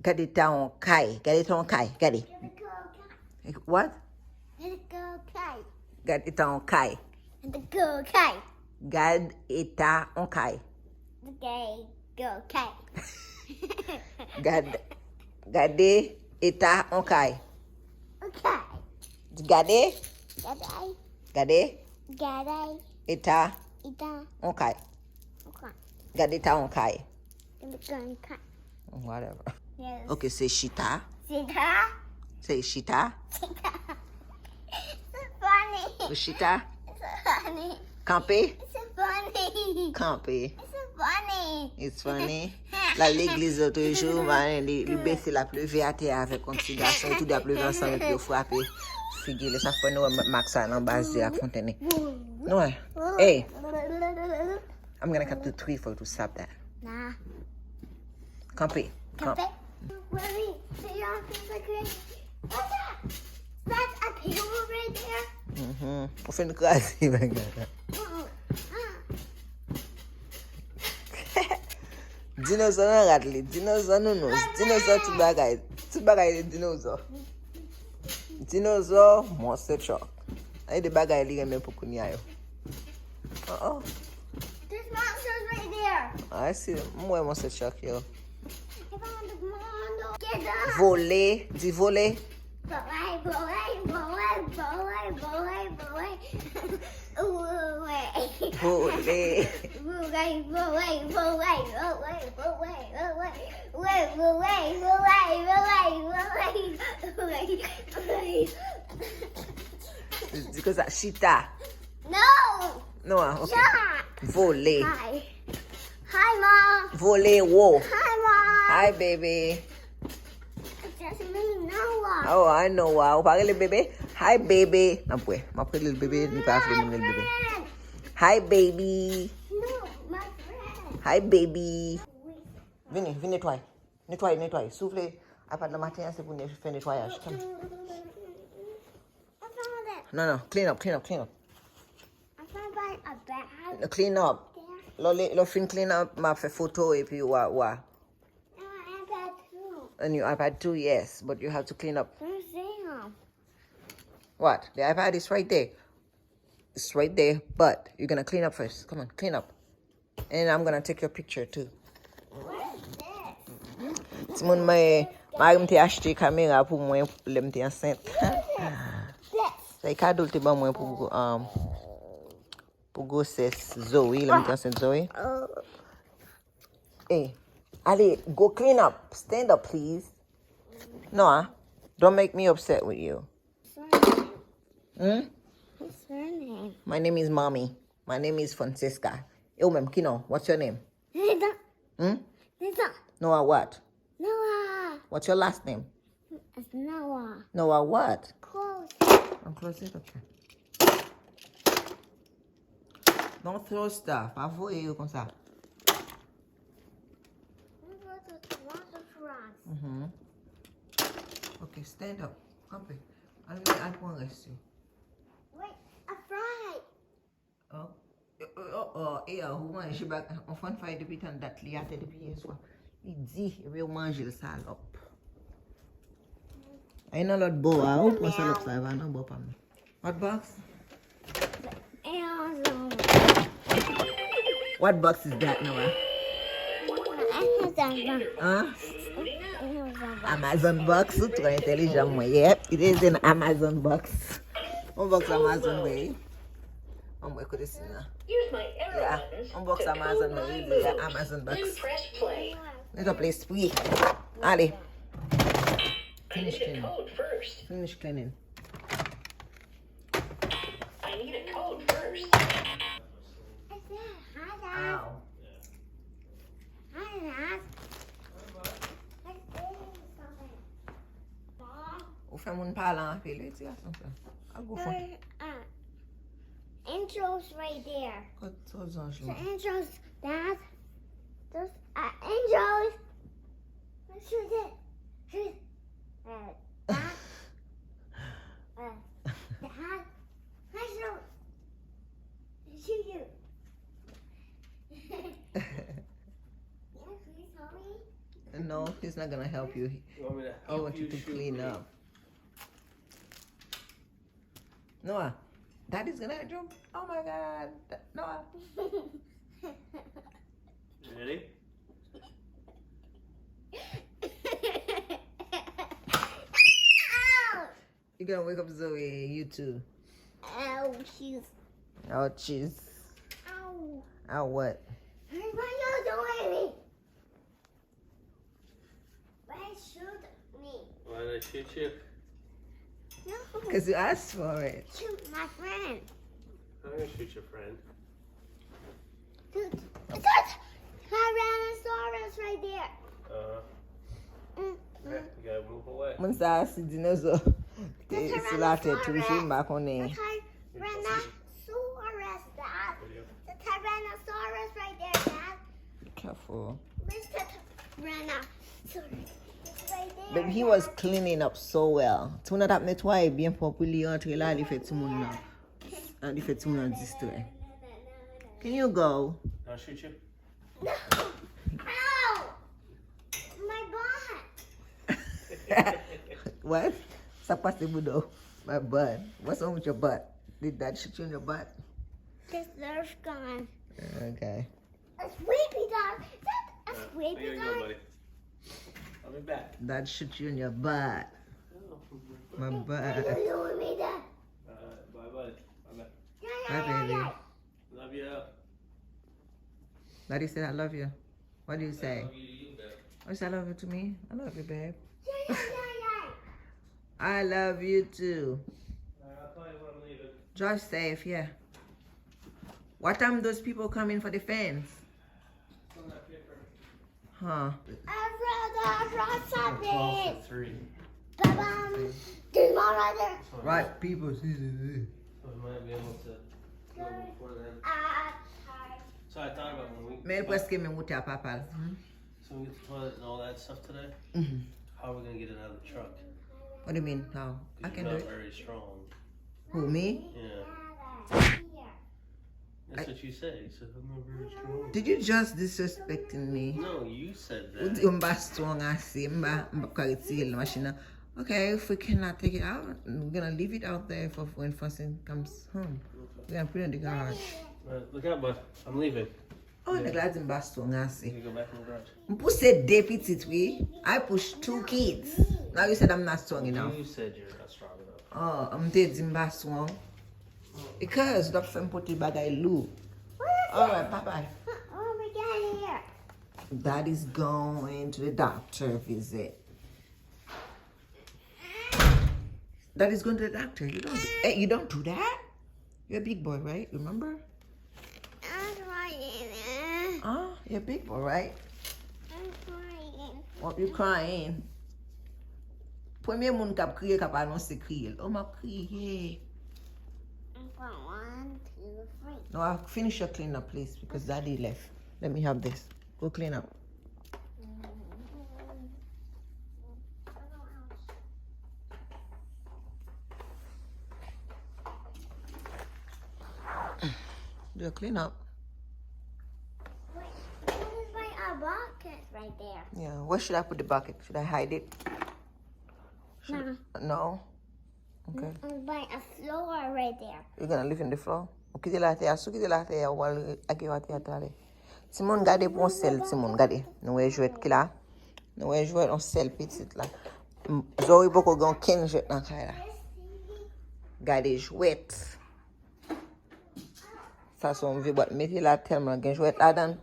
Gade ta on kay. Gade ta on kay. Gade. What? Gade ta on kay. Gade ta on kay. Gade ta on kay. Gade eta on kay. Gade ta on kay. Whatever. Yes. Okay, say shita. Say shita. It's funny. Shita. It's funny. Campé. It's funny. Campé. It's funny. It's funny. La l'église toujours, il baisse la pleuve à terre avec un petit garçon et tout de pleuve ensemble et puis frapper. Figure, ça fait nous max en base de la fontaine. No. Hey, I'm gonna count to 3 for you to stop that. Nah. Campé. Camp. Wait, see your face like what's that? That's a pillow right there? On fait une crasse, my God. Dinosaure nan rat li. Dinosaure nou nous. Dinosaure tout bagay. Tout bagay de dinosaure. Dinosaure, monster truck. Ay de bagay li reme pou kounya yo. Oh. There's monsters right there. I see. Mwen monster truck yo. I found the mondo. Get up. Voler. Di voler. Because that shita. No. No, okay. Stop. Voler. Hi. Hi, Mom. Voler wo. Hi, Mom. Hi, baby. Just me Noah. Oh, I know. Wow. Parle le bébé. Hi, baby. Napwe. M'apre le bébé. Ni pa afle le bébé. Friend. Hi, baby. No, my friend. Hi, baby. Vini nettoie. Nettoie. Souffle. Après le matin, c'est pour faire nettoyage. Come. I found it. No. Clean up. I found by a bag. Clean up. There. Lo fin clean up. Ma fait photo et puis wa. And my iPad too. And your iPad too, yes. But you have to clean up. Where's Sam? What? The iPad is right there. It's right there. But you're going to clean up first. Come on, clean up. And I'm going to take your picture too. What is this? Ti moun mwen te achete kamera pou mwen lem te enceinte. This. Say cadeau te ban mwen pour grossesse Zoe, lem te enceinte Zoe. Hey, allez, go clean up. Stand up, please. No, don't make me upset with you. What's her name? My name is Mommy. My name is Francesca. Yo, mem, Kino, what's your name? Nita. Noah what? Noah. What's your last name? It's Noah. Noah what? Close. I'm close it, okay. Don't throw stuff. Avoye yo kon sa. Lots of frogs. Okay, stand up. Come here. I'll point rest you. Wait, a frog. Ou manje bak, on fan fay depi tan dat li ate depi yeswa. Li di, yo manje l salop. Ay nan lot bo a, ou pon salop sa eva nan bo pa mi. What box? Amazon. What box is that, Noah? Amazon box, ou tro intelligent mwen. Yep, it is an Amazon box. Un box Amazon wey. Mwen kote si na. Yeah, un box Amazon wey. Yeah, Amazon box. Let us play spree. Allez. Finish cleaning. Finish cleaning. I need a code first. Ow. Ou fè moun palan apè lè ti asan sa. I'll go for it. Angels right there. Kote so zanj The lò. angels, Dad. Those angels. Let's shoot it. Shoot. Dad. Dad. I shoot you. Yeah, please help me. No, he's It's not gonna help you. You want me to I help want you to shoot clean me? up. Noah, Daddy's gonna jump. Oh my God, Noah. You ready? You're gonna wake up Zoe. You too. Ouchies. Oh, jeez. Ow. Oh, what? Why you doing me? Why shoot me? Why did I shoot you? No. Because you asked for it. Shoot my friend. I'm gonna shoot your friend. Dude, it's Tyrannosaurus right there. Okay, you gotta move away. When I see dinosaur, it's a lot to shoot back on The there. Tyrannosaurus, Dad. The Tyrannosaurus right there, Dad. Careful. Where's the Tyrannosaurus? It's right there. Baby, he was cleaning up so well. Tu n'as pas nettoyé bien pour lui entrer là, il fait tout le monde là. Il fait tout le monde distrait. Can you go? I'll shoot you. No. Ow! My butt. What? Ça passe le boudou. My butt. What's wrong with your butt? Did Dad shoot you in your butt? This nerve gone. Okay. A sweepy dog. Is that a There sweepy you go, dog? buddy. I'll be back. Dad shoot you in your butt. My What butt. are you doing me there? Bye, buddy. Bye, Yeah, Bye, baby. love you. Daddy said I love you. What do you say? Love you to you, babe. Oh, you say I love you to me? I love you, babe. Yeah. I love you too. I'll call you when I'm leaving. Drive safe, yeah. What time those people come in for the fence? It's on that paper. Huh? I brought 12 something. to 3. Ba-bam. There's more right there. Right, people. So we might be able to go before then. So I thought about when we Men presque me muta papa. so we get the toilet and all that stuff today. Mm-hmm. How are we gonna get it out of the truck? What do you mean? How? I 'Cause can you're do not it. very strong. Who, me? Yeah. That's what you said. You said I'm not very strong. Did you just disrespecting me? No, you said Uti that. umba strong asi mba kariti the machine. Okay, if we cannot take it out, we're gonna leave it out there for when Faustin comes home. We're gonna put it in the garage. Look out, bud. I'm leaving. Oh, the glad umba strong You asi. can go back in the garage. Push deux petites, oui. I pushed 2 kids. Now you said I'm not strong enough. You said you're not strong enough. Oh, I'm dead in strong. Because Dr. Mpoti bagay lou. Alright, bye-bye. Oh my God, here. Daddy's going to the doctor visit. Daddy's going to the doctor. You don't do that? You're a big boy, right? Remember? I'm crying. Oh, you're a big boy, right? I'm crying. Oh, you're crying. Premier moun kap kriye kap anonse kriye. Oh, ma kriye. I'm going 1, 2, 3. No, I'll finish your cleanup, please, because Daddy left. Let me have this. Go clean up. Do your cleanup. Wait, what is my bucket right there? Yeah, where should I put the bucket? Should I hide it? No, No? Okay. I'm by a floor right there. You're gonna live in the floor? Kite la te asu, kite la te ya wal ake wate atale. Simon gade pon sel, Simon gade. Nou e jwet ki la. Nou e jwet on sel pitit la. Zoe boko gan ken jwet nan kay la. Gade jwet. Sa son vi bot meti la telman gen jwet la dan.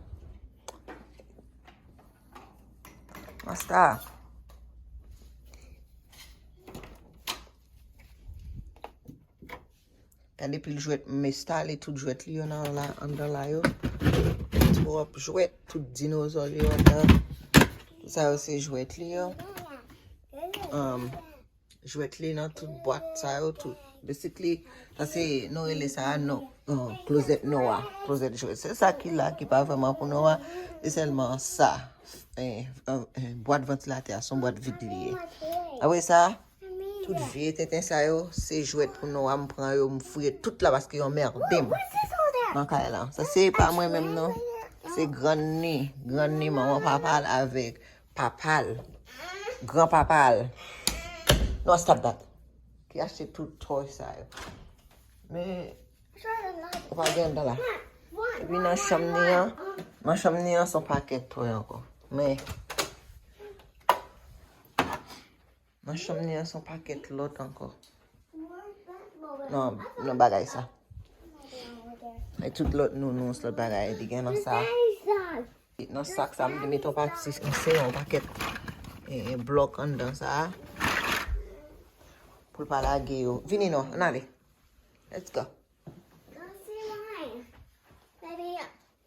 Masta. Gade pil jwet me stali tout jwet li yo nan la under la yo. Trop jwet tout dinosaur li yo nan. Sa yo se jwet li yo. Jwet li nan tout boîte sa yo tout. Basically, ça c'est Noël et ça non. Closet Noah, closet jwet. C'est ça qui là qui pas vraiment pour Noah, c'est seulement ça. Boîte ventilateur, son boîte vide lié. Ah oui ça. Tout vieux tétin ça yo, c'est jouet pour nous, me prend yo, me fouiller toute là parce que yon merde. Dans là. Ça c'est pas moi même non. C'est grand ni maman papa avec papa. Grand-papa. No, stop that. Ki achete tout toy sa yo. Me, ou pa gen dan la. E pi nan cham ni an son paket toy anko. Me, nan cham ni an son paket lot anko. Non bagay sa. E tout lot nou slot bagay di gen nan sa. Nan sak sa mde meton paket blok an dan sa. Pour pas la gueule. Vini no, allez. Let's go. Go see mine. Maybe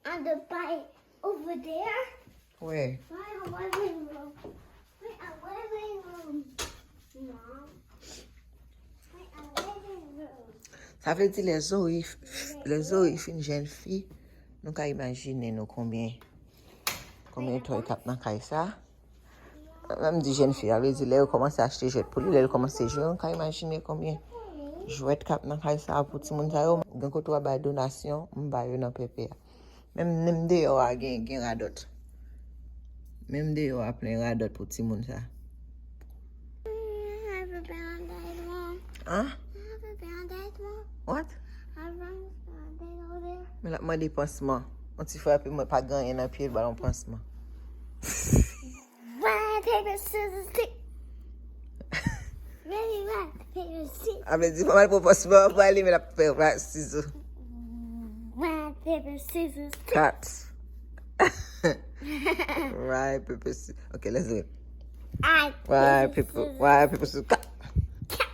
on the bike over there. Where? By a living room. By a living room. Mom. By a living room. Ça veut dire les os une jeune fille. Nous ka imaginer nous combien toi cap dans kay ça. Même des jeunes filles, elle dit, elle commence à acheter jouets pour lui, elle commence à jouer, on peut imaginer combien jouets cap dans ça pour tout le monde. Quand on va faire donation, on va y dans pépé. Même des on a gain radot. Même des on a plein radot pour tout le monde ça. I have a band-aid, Mom. Hein? I have a band-aid, Mom. What? I have a band-aid over there. Mais là moi des pansements. On t'y fait moi pas gagner dans pied ballon pansement. Rock, paper, scissors, stick. Ready, rock, paper, stick. Après dit pas mal pour pansement pour aller mais la paper ciseaux. Rock, paper, scissors, stick. Cut. Right, paper, scissors. Okay, let's do it. Right, paper, scissors. Cut.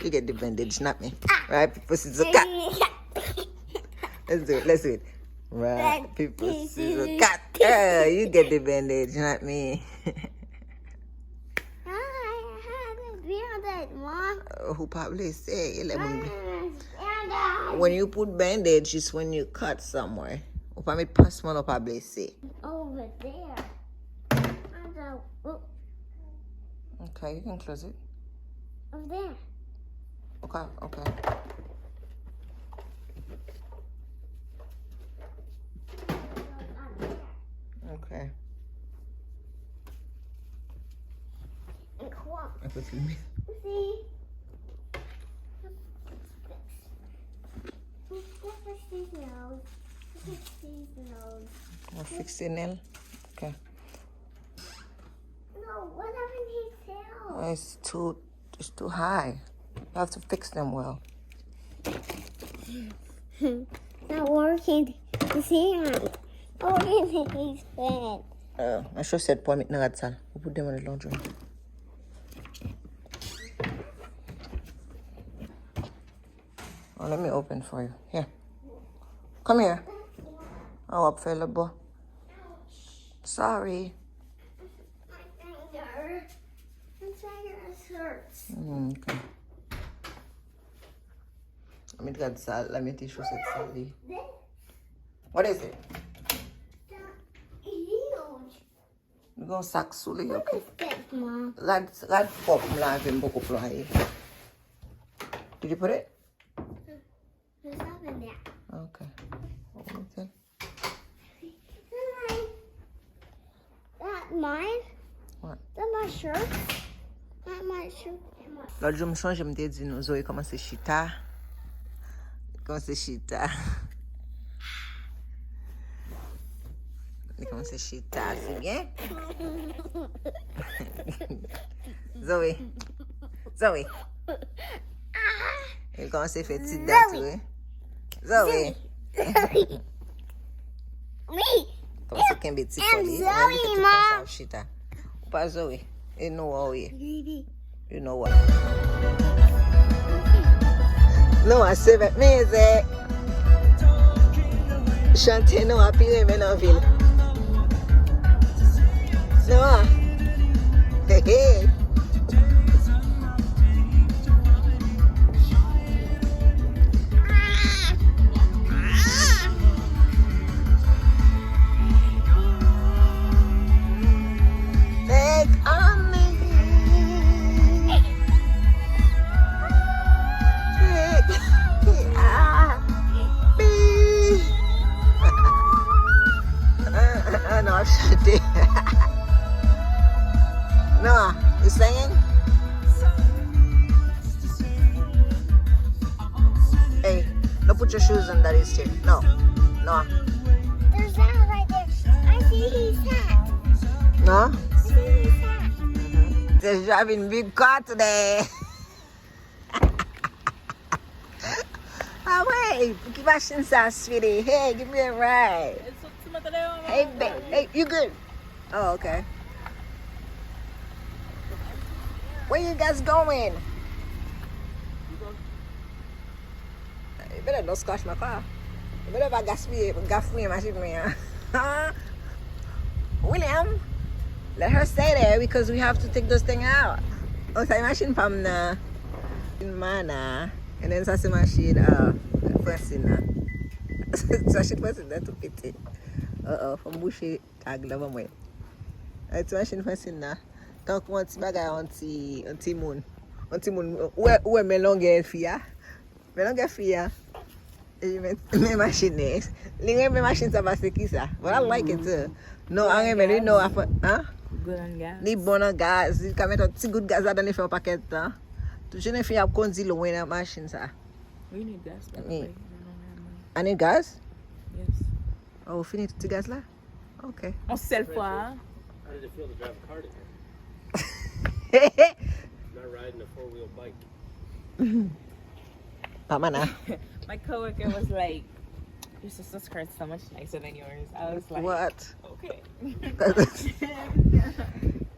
You get the bandage, not me. Right, paper, scissors. Cut. Let's do it. Right, paper, scissors. Cut. You get the bandage, not me. Mom. Who probably say when you put bandage is when you cut somewhere. Ou pas mettre pansement ou pas blessé. Over there. Okay, you can close it. Over there. Okay. Okay. I put it in me. See? Fix these nose. Fix these nose. I'll fix the nail. Okay. No, what happened to his tail? It's too high. You have to fix them well. Not working his hand. Working his bed. I should said pour me in the salle. We'll put them in the laundry. Oh, let me open for you. Here. Come here. Oh, up, fella boy. Sorry. My finger. My finger hurts. Okay. Let me teach you something. What is it? Huge. You're going to sack suli, What okay? is this, Mom? Lad pop mlave mboko ploye. Did you put it? There's nothing there. Okay. Okay. That mine? What? That my shirt? That my shirt. L'autre jour, je me dis, nous Zoé commence à chita. Commence à chita. Il commence à chita, c'est bien? Zoé. Il commence à faire petite date, oui. Zoé. Me. Commence à faire petit colis. Zoé, Mom. Chita. Ou pas Zoé. You know what we. You know what. Non, c'est musique. Chanter non à pire mais en ville. Non. Hey hey. put your shoes on daddy's chair. No. No. There's that right there. I see his hat. No? I see his hat. Just driving big car today. Oh, wait. Keep watching that, sweetie. Hey, give me a ride. Hey, babe. Hey, you good? Oh, okay. Where you guys going? You better don't scratch my car. You better not gaff me, machine me. William, let her stay there because we have to take those things out. Oh, so machine from the mana, and then sa machine first in so she first in there to pity. From bushy tag love way. It's machine first in there. Talk once bagay on moon. On moon where me long get fear. Me long get fear. Me machine is. Linge me machine sa basekisa. But I like it too. No, I really know after, huh? Good on gas. Ni bon on gaz. You can mettre si good gaz là dans les paquet hein. Tu je ne fais à conduire loin la machine ça. We need gas. I need gas? Yes. Oh, fini tout gas là? Okay. On sell for. How did it feel to drive a car today? Not riding a 4-wheel bike. Mana. My coworker was like, your sister's skirt is so much nicer than yours. I was like, What? okay.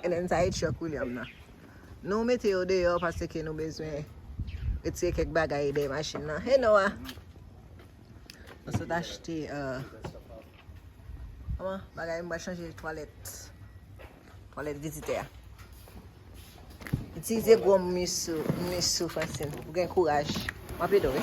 And inside shock William na. Nou mette yo de yo parce que nou bezwen ete kek bagay de machine nan. Hey Noah. Nou sot achete bagay mba chanje toilette. Toilette visiter. Itilize gwo miso fasin. Pou gen courage. Mwa pe do we.